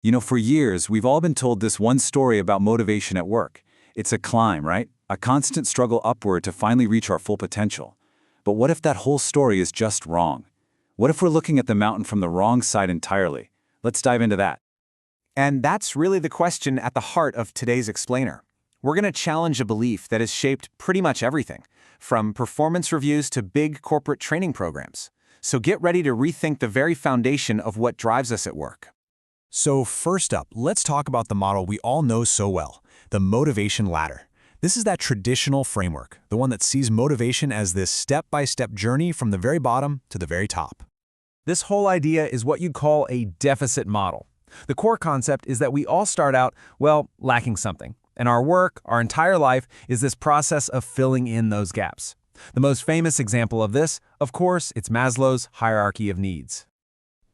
For years, we've all been told this one story about motivation at work. It's a climb, right? A constant struggle upward to finally reach our full potential. But what if that whole story is just wrong? What if we're looking at the mountain from the wrong side entirely? Let's dive into that. And that's really the question at the heart of today's explainer. We're going to challenge a belief that has shaped pretty much everything, from performance reviews to big corporate training programs. So get ready to rethink the very foundation of what drives us at work. So first up, let's talk about the model we all know so well, the motivation ladder. This is that traditional framework, the one that sees motivation as this step-by-step journey from the very bottom to the very top. This whole idea is what you'd call a deficit model. The core concept is that we all start out, lacking something. And our work, our entire life, is this process of filling in those gaps. The most famous example of this, of course, it's Maslow's hierarchy of needs.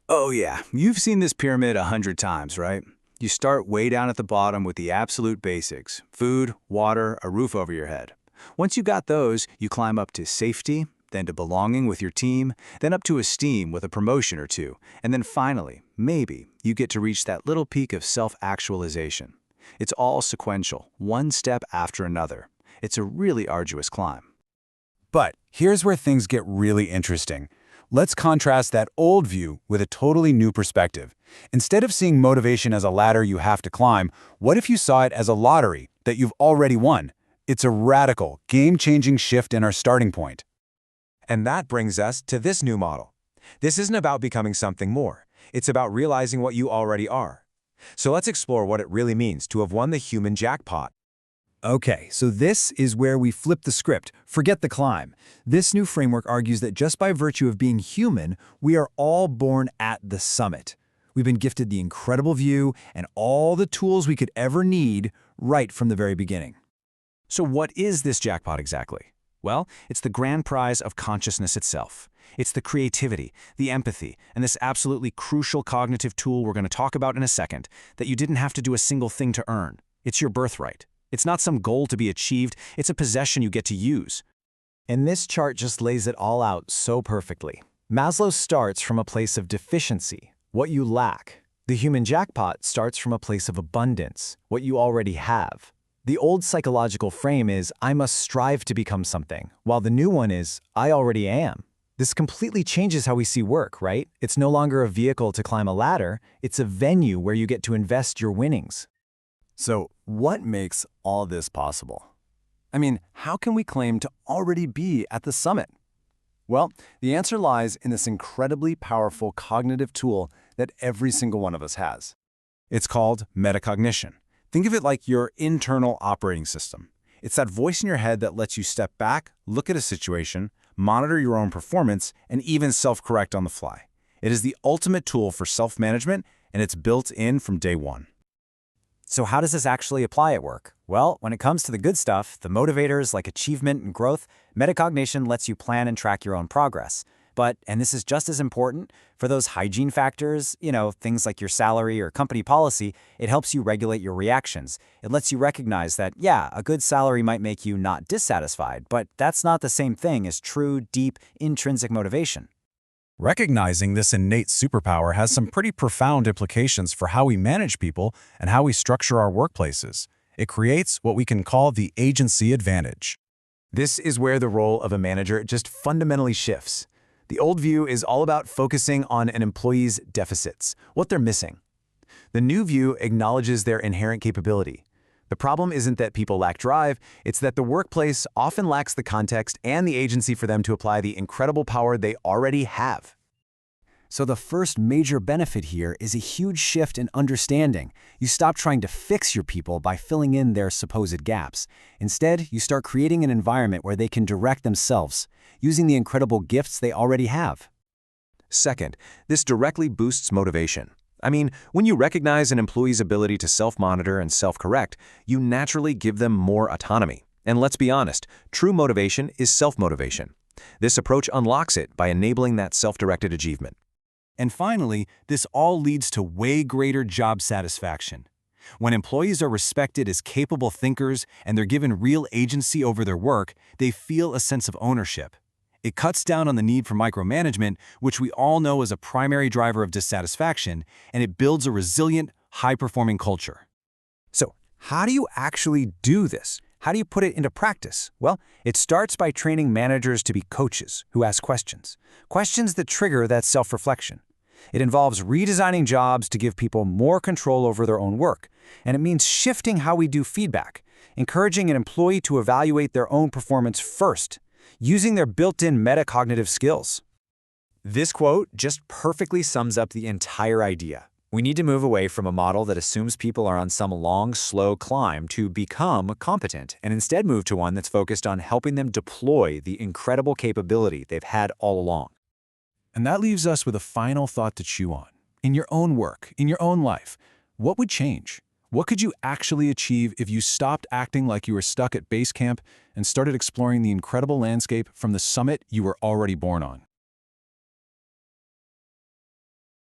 Oh yeah, you've seen this pyramid 100 times, right? You start way down at the bottom with the absolute basics: food, water, a roof over your head. Once you got those, you climb up to safety, then to belonging with your team, then up to esteem with a promotion or two, and then finally, maybe, you get to reach that little peak of self-actualization. It's all sequential, one step after another. It's a really arduous climb. But here's where things get really interesting. Let's contrast that old view with a totally new perspective. Instead of seeing motivation as a ladder you have to climb, what if you saw it as a lottery that you've already won? It's a radical, game-changing shift in our starting point. And that brings us to this new model. This isn't about becoming something more. It's about realizing what you already are. So let's explore what it really means to have won the human jackpot. Okay, so this is where we flip the script. Forget the climb. This new framework argues that just by virtue of being human, we are all born at the summit. We've been gifted the incredible view and all the tools we could ever need right from the very beginning. So what is this jackpot exactly? Well, it's the grand prize of consciousness itself. It's the creativity, the empathy, and this absolutely crucial cognitive tool we're going to talk about in a second that you didn't have to do a single thing to earn. It's your birthright. It's not some goal to be achieved, it's a possession you get to use. And this chart just lays it all out so perfectly. Maslow starts from a place of deficiency, what you lack. The human jackpot starts from a place of abundance, what you already have. The old psychological frame is, I must strive to become something, while the new one is, I already am. This completely changes how we see work, right? It's no longer a vehicle to climb a ladder, it's a venue where you get to invest your winnings. So, what makes all this possible? I mean, how can we claim to already be at the summit? Well, the answer lies in this incredibly powerful cognitive tool that every single one of us has. It's called metacognition. Think of it like your internal operating system. It's that voice in your head that lets you step back, look at a situation, monitor your own performance, and even self-correct on the fly. It is the ultimate tool for self-management, and it's built in from day one. So how does this actually apply at work? Well, when it comes to the good stuff, the motivators like achievement and growth, metacognition lets you plan and track your own progress. But, and this is just as important, for those hygiene factors, things like your salary or company policy, it helps you regulate your reactions. It lets you recognize that, yeah, a good salary might make you not dissatisfied, but that's not the same thing as true, deep, intrinsic motivation. Recognizing this innate superpower has some pretty profound implications for how we manage people and how we structure our workplaces. It creates what we can call the agency advantage. This is where the role of a manager just fundamentally shifts. The old view is all about focusing on an employee's deficits, what they're missing. The new view acknowledges their inherent capability. The problem isn't that people lack drive, it's that the workplace often lacks the context and the agency for them to apply the incredible power they already have. So the first major benefit here is a huge shift in understanding. You stop trying to fix your people by filling in their supposed gaps. Instead, you start creating an environment where they can direct themselves, using the incredible gifts they already have. Second, this directly boosts motivation. I mean, when you recognize an employee's ability to self-monitor and self-correct, you naturally give them more autonomy. And let's be honest, true motivation is self-motivation. This approach unlocks it by enabling that self-directed achievement. And finally, this all leads to way greater job satisfaction. When employees are respected as capable thinkers and they're given real agency over their work, they feel a sense of ownership. It cuts down on the need for micromanagement, which we all know is a primary driver of dissatisfaction, and it builds a resilient, high-performing culture. So, how do you actually do this? How do you put it into practice? Well, it starts by training managers to be coaches who ask questions. Questions that trigger that self-reflection. It involves redesigning jobs to give people more control over their own work. And it means shifting how we do feedback, encouraging an employee to evaluate their own performance first, using their built-in metacognitive skills. This quote just perfectly sums up the entire idea. We need to move away from a model that assumes people are on some long, slow climb to become competent, and instead move to one that's focused on helping them deploy the incredible capability they've had all along. And that leaves us with a final thought to chew on. In your own work, in your own life, what would change? What could you actually achieve if you stopped acting like you were stuck at base camp and started exploring the incredible landscape from the summit you were already born on?